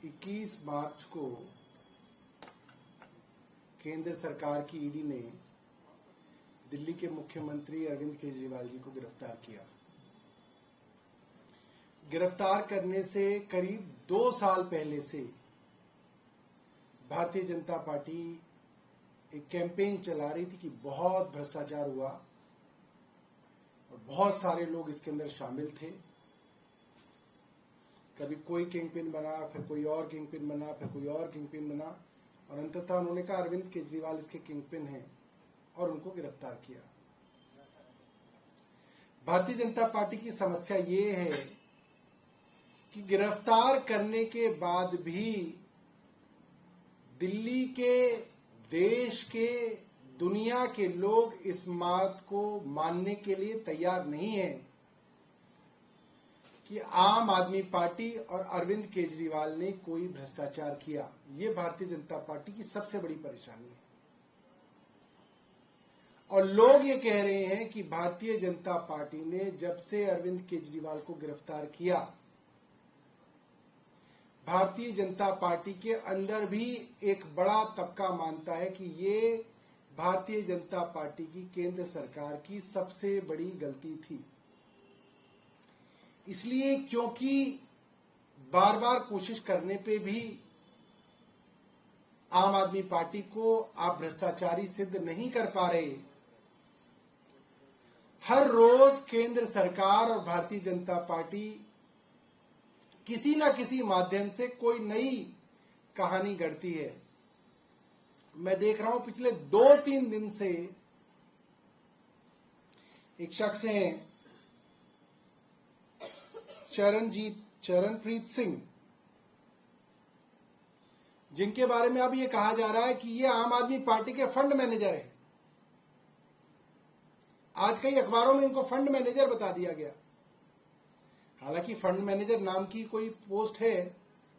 21 मार्च को केंद्र सरकार की ईडी ने दिल्ली के मुख्यमंत्री अरविंद केजरीवाल जी को गिरफ्तार किया। गिरफ्तार करने से करीब 2 साल पहले से भारतीय जनता पार्टी एक कैंपेन चला रही थी कि बहुत भ्रष्टाचार हुआ और बहुत सारे लोग इसके अंदर शामिल थे। कभी कोई किंगपिन बना, फिर कोई और किंगपिन बना, फिर कोई और किंगपिन बना और अंततः उन्होंने कहा अरविंद केजरीवाल इसके किंगपिन हैं और उनको गिरफ्तार किया। भारतीय जनता पार्टी की समस्या ये है कि गिरफ्तार करने के बाद भी दिल्ली के, देश के, दुनिया के लोग इस बात को मानने के लिए तैयार नहीं है कि आम आदमी पार्टी और अरविंद केजरीवाल ने कोई भ्रष्टाचार किया। ये भारतीय जनता पार्टी की सबसे बड़ी परेशानी है और लोग ये कह रहे हैं कि भारतीय जनता पार्टी ने जब से अरविंद केजरीवाल को गिरफ्तार किया, भारतीय जनता पार्टी के अंदर भी एक बड़ा तबका मानता है कि ये भारतीय जनता पार्टी की केंद्र सरकार की सबसे बड़ी गलती थी। इसलिए क्योंकि बार बार कोशिश करने पे भी आम आदमी पार्टी को आप भ्रष्टाचारी सिद्ध नहीं कर पा रहे, हर रोज केंद्र सरकार और भारतीय जनता पार्टी किसी न किसी माध्यम से कोई नई कहानी गढ़ती है। मैं देख रहा हूं पिछले 2-3 दिन से एक शख्स हैं चरणप्रीत सिंह, जिनके बारे में अब ये कहा जा रहा है कि ये आम आदमी पार्टी के फंड मैनेजर है। आज कई अखबारों में इनको फंड मैनेजर बता दिया गया। हालांकि फंड मैनेजर नाम की कोई पोस्ट है,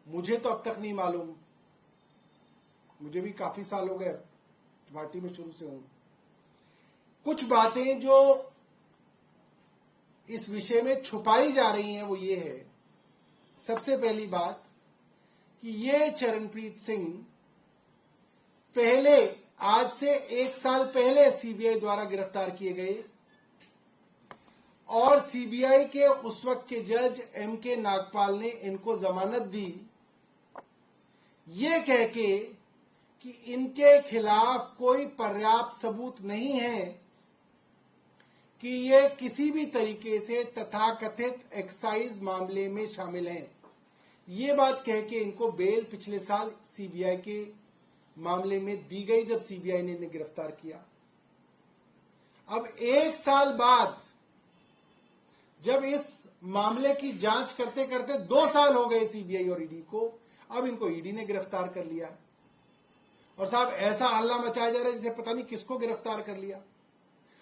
मुझे तो अब तक नहीं मालूम। मुझे भी काफी साल हो गए पार्टी में शुरू से हूं। कुछ बातें जो इस विषय में छुपाई जा रही हैं वो ये है, सबसे पहली बात कि ये चरणप्रीत सिंह पहले, आज से 1 साल पहले सीबीआई द्वारा गिरफ्तार किए गए और सीबीआई के उस वक्त के जज एम.के. नागपाल ने इनको जमानत दी, ये कह के कि इनके खिलाफ कोई पर्याप्त सबूत नहीं है कि ये किसी भी तरीके से तथाकथित एक्साइज मामले में शामिल हैं। ये बात कह के इनको बेल पिछले साल सीबीआई के मामले में दी गई जब सीबीआई ने इन्हें गिरफ्तार किया। अब 1 साल बाद जब इस मामले की जांच करते करते 2 साल हो गए सीबीआई और ईडी को, अब इनको ईडी ने गिरफ्तार कर लिया और साहब ऐसा हल्ला मचाया जा रहा है जैसे पता नहीं किसको गिरफ्तार कर लिया।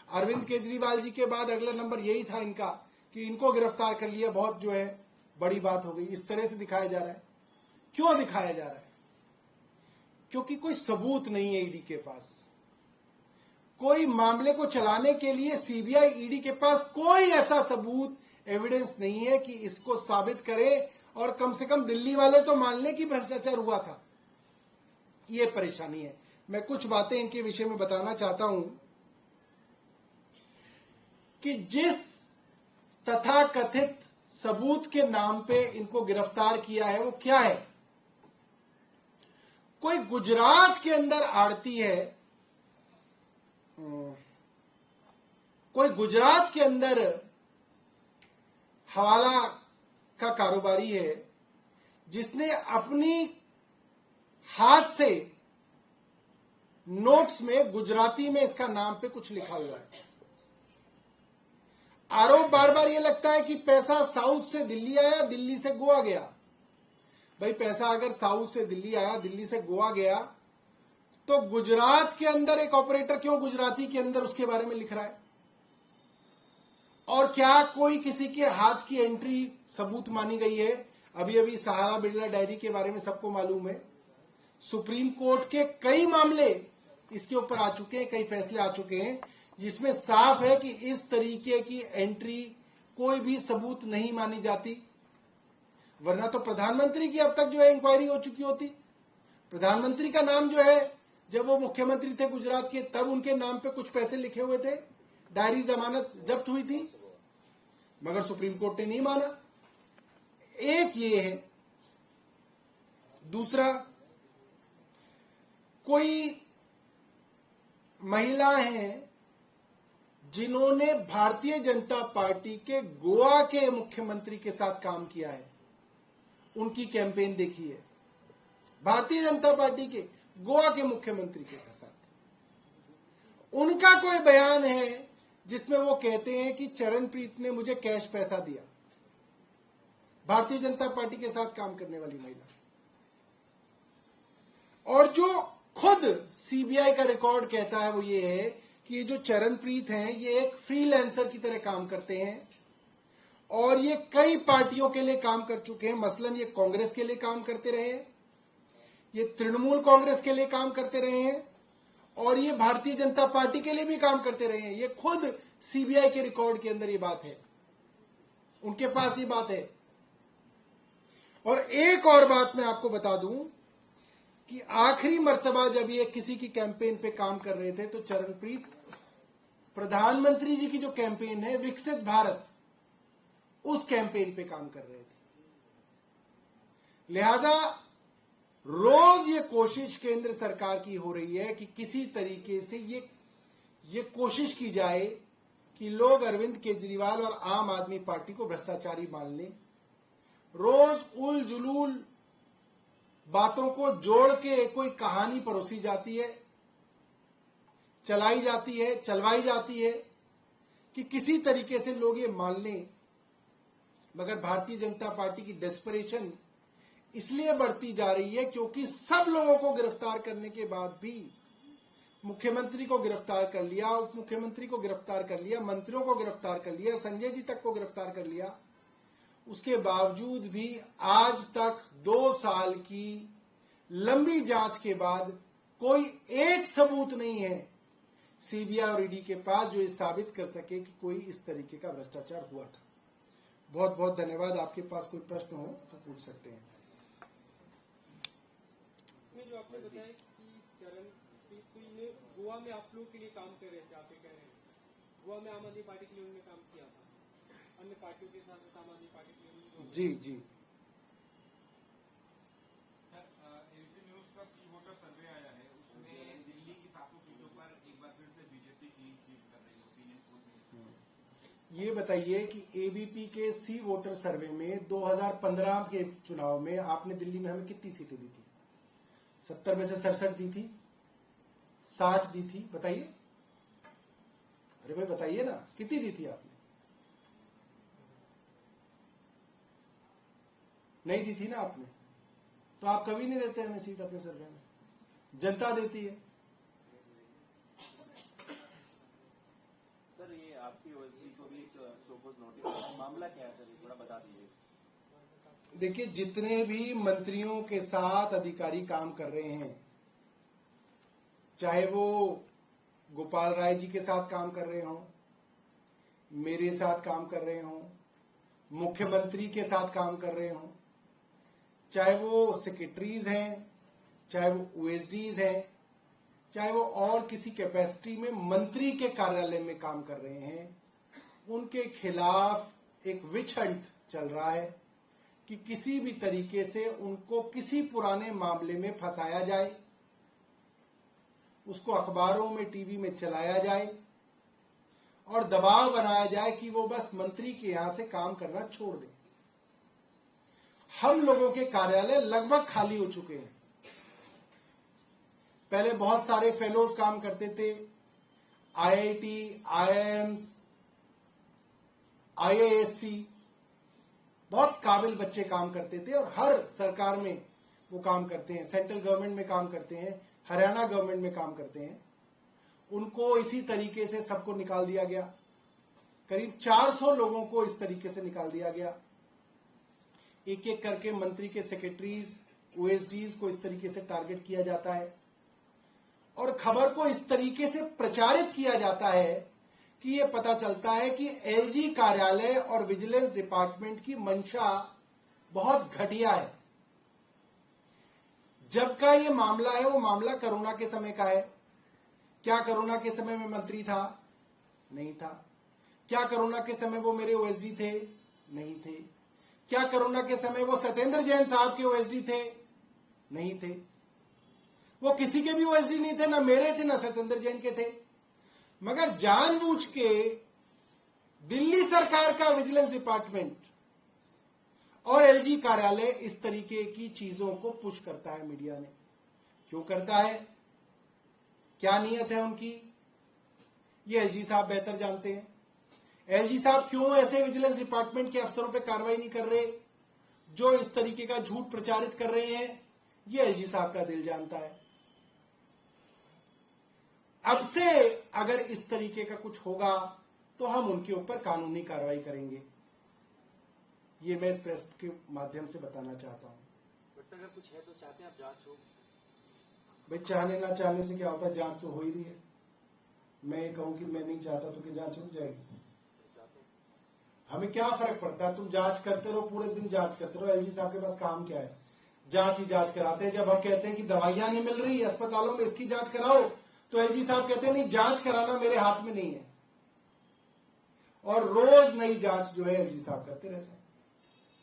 अरविंद केजरीवाल जी के बाद अगला नंबर यही था इनका कि इनको गिरफ्तार कर लिया, बहुत जो है बड़ी बात हो गई। इस तरह से दिखाया जा रहा है। क्यों दिखाया जा रहा है? क्योंकि कोई सबूत नहीं है ईडी के पास। कोई मामले को चलाने के लिए सीबीआई, ईडी के पास कोई ऐसा सबूत, एविडेंस नहीं है कि इसको साबित करे और कम से कम दिल्ली वाले तो मान लें कि भ्रष्टाचार हुआ था। ये परेशानी है। मैं कुछ बातें इनके विषय में बताना चाहता हूं कि जिस तथाकथित सबूत के नाम पे इनको गिरफ्तार किया है वो क्या है। कोई गुजरात के अंदर आड़ती है, कोई गुजरात के अंदर हवाला का कारोबारी है जिसने अपनी हाथ से नोट्स में गुजराती में इसका नाम पे कुछ लिखा हुआ है। आरोप बार बार ये लगता है कि पैसा साउथ से दिल्ली आया, दिल्ली से गोवा गया। भाई पैसा अगर साउथ से दिल्ली आया, दिल्ली से गोवा गया, तो गुजरात के अंदर एक ऑपरेटर क्यों गुजराती के अंदर उसके बारे में लिख रहा है? और क्या कोई किसी के हाथ की एंट्री सबूत मानी गई है? अभी अभी सहारा बिरला डायरी के बारे में सबको मालूम है। सुप्रीम कोर्ट के कई मामले इसके ऊपर आ चुके हैं, कई फैसले आ चुके हैं जिसमें साफ है कि इस तरीके की एंट्री कोई भी सबूत नहीं मानी जाती। वरना तो प्रधानमंत्री की अब तक जो है इंक्वायरी हो चुकी होती। प्रधानमंत्री का नाम जो है, जब वो मुख्यमंत्री थे गुजरात के, तब उनके नाम पे कुछ पैसे लिखे हुए थे, डायरी जमानत जब्त हुई थी, मगर सुप्रीम कोर्ट ने नहीं माना। एक ये है। दूसरा, कोई महिला हैं जिन्होंने भारतीय जनता पार्टी के गोवा के मुख्यमंत्री के साथ काम किया है, उनकी कैंपेन देखी है। भारतीय जनता पार्टी के गोवा के मुख्यमंत्री के साथ उनका कोई बयान है जिसमें वो कहते हैं कि चरणप्रीत ने मुझे कैश पैसा दिया। भारतीय जनता पार्टी के साथ काम करने वाली महिला, और जो खुद सीबीआई का रिकॉर्ड कहता है वो ये है कि ये जो चरणप्रीत हैं ये एक फ्रीलांसर की तरह काम करते हैं और ये कई पार्टियों के लिए काम कर चुके हैं। मसलन ये कांग्रेस के लिए काम करते रहे हैं, ये तृणमूल कांग्रेस के लिए काम करते रहे हैं, और ये भारतीय जनता पार्टी के लिए भी काम करते रहे हैं। ये खुद सीबीआई के रिकॉर्ड के अंदर ये बात है, उनके पास ये बात है। और एक और बात मैं आपको बता दूं कि आखिरी मर्तबा जब ये किसी की कैंपेन पे काम कर रहे थे तो चरणप्रीत प्रधानमंत्री जी की जो कैंपेन है विकसित भारत, उस कैंपेन पे काम कर रहे थे। लिहाजा रोज ये कोशिश केंद्र सरकार की हो रही है कि किसी तरीके से ये कोशिश की जाए कि लोग अरविंद केजरीवाल और आम आदमी पार्टी को भ्रष्टाचारी मान लें। रोज उल जुलूल बातों को जोड़ के कोई कहानी परोसी जाती है, चलाई जाती है, चलवाई जाती है कि किसी तरीके से लोग ये मान लें। मगर भारतीय जनता पार्टी की डेस्परेशन इसलिए बढ़ती जा रही है क्योंकि सब लोगों को गिरफ्तार करने के बाद भी, मुख्यमंत्री को गिरफ्तार कर लिया, उप मुख्यमंत्री को गिरफ्तार कर लिया, मंत्रियों को गिरफ्तार कर लिया, संजय जी तक को गिरफ्तार कर लिया, उसके बावजूद भी आज तक 2 साल की लंबी जांच के बाद कोई एक सबूत नहीं है सीबीआई और ईडी के पास जो ये साबित कर सके कि कोई इस तरीके का भ्रष्टाचार हुआ था। बहुत बहुत धन्यवाद। आपके पास कोई प्रश्न हो तो पूछ सकते हैं। जो आपने बताया कि चरणप्रीत ने गोवा में आप लोगों के लिए काम कर रहे थे, आप ये कह रहे हैं गोवा में आम आदमी पार्टी के लिए उन्होंने काम किया था, अन्य पार्टियों के साथ आम आदमी पार्टी के लिए। जी जी सर, एबीपी न्यूज का सी वोटर सर्वे आया है, उसमें दिल्ली की 7 सीटों पर एक बार फिर से बीजेपी क्लीन स्वीप कर रही है। ओपिनियन पोल में ये बताइए कि एबीपी के सी वोटर सर्वे में 2015 के चुनाव में आपने दिल्ली में हमें कितनी सीटें दी थी? 70 में से 67 दी थी, 60 दी थी, बताइए। अरे भाई बताइए ना, कितनी दी थी आपने? नहीं दी थी ना आपने, तो आप कभी नहीं देते हमें सीट अपने सर्वे में, जनता देती है। सर, ये आपकी ओएसडी को भी शोकॉज नोटिस, मामला क्या है सर, ये थोड़ा बता दीजिए। देखिए, जितने भी मंत्रियों के साथ अधिकारी काम कर रहे हैं, चाहे वो गोपाल राय जी के साथ काम कर रहे हों, मेरे साथ काम कर रहे हों, मुख्यमंत्री के साथ काम कर रहे हों, चाहे वो सेक्रेटरीज हैं, चाहे वो ओएसडीज हैं, चाहे वो और किसी कैपेसिटी में मंत्री के कार्यालय में काम कर रहे हैं, उनके खिलाफ एक विच हंट चल रहा है कि किसी भी तरीके से उनको किसी पुराने मामले में फंसाया जाए, उसको अखबारों में, टीवी में चलाया जाए और दबाव बनाया जाए कि वो बस मंत्री के यहां से काम करना छोड़ दें। हम लोगों के कार्यालय लगभग खाली हो चुके हैं। पहले बहुत सारे फेलोज काम करते थे, आईआईटी, आईआईएम्स, आईआईएससी, बहुत काबिल बच्चे काम करते थे और हर सरकार में वो काम करते हैं, सेंट्रल गवर्नमेंट में काम करते हैं, हरियाणा गवर्नमेंट में काम करते हैं। उनको इसी तरीके से सबको निकाल दिया गया। करीब 400 लोगों को इस तरीके से निकाल दिया गया। एक एक करके मंत्री के सेक्रेटरीज, ओएसडीज को इस तरीके से टारगेट किया जाता है और खबर को इस तरीके से प्रचारित किया जाता है कि ये पता चलता है कि एलजी कार्यालय और विजिलेंस डिपार्टमेंट की मंशा बहुत घटिया है। जब का ये मामला है वो मामला कोरोना के समय का है। क्या कोरोना के समय में मंत्री था? नहीं था। क्या कोरोना के समय वो मेरे ओएसडी थे? नहीं थे। क्या कोरोना के समय वो सत्येंद्र जैन साहब के ओएसडी थे? नहीं थे। वो किसी के भी ओएसडी नहीं थे, ना मेरे थे ना सत्येंद्र जैन के थे। मगर जानबूझ के दिल्ली सरकार का विजिलेंस डिपार्टमेंट और एलजी कार्यालय इस तरीके की चीजों को पुश करता है मीडिया में। क्यों करता है? क्या नीयत है उनकी? ये एलजी साहब बेहतर जानते हैं। एलजी साहब क्यों ऐसे विजिलेंस डिपार्टमेंट के अफसरों पे कार्रवाई नहीं कर रहे जो इस तरीके का झूठ प्रचारित कर रहे हैं? ये एलजी साहब का दिल जानता है। अब से अगर इस तरीके का कुछ होगा तो हम उनके ऊपर कानूनी कार्रवाई करेंगे। ये मैं इस प्रेस के माध्यम से बताना चाहता हूं। बट अगर कुछ है तो चाहते हैं आप जांच हो? भाई चाहने ना चाहने से क्या होता है, जांच तो हो ही रही है। मैं ये कहूं कि मैं नहीं चाहता तो क्या जांच रुक जाएगी? हमें क्या फर्क पड़ता है? तुम जांच करते रहो, पूरे दिन जांच करते रहो। एलजी साहब के पास काम क्या है? जांच ही जांच कराते हैं। जब हम कहते हैं कि दवाइयां नहीं मिल रही अस्पतालों में, इसकी जांच कराओ, तो एलजी साहब कहते हैं नहीं, जांच कराना मेरे हाथ में नहीं है। और रोज नई जांच जो है एलजी साहब करते रहते हैं।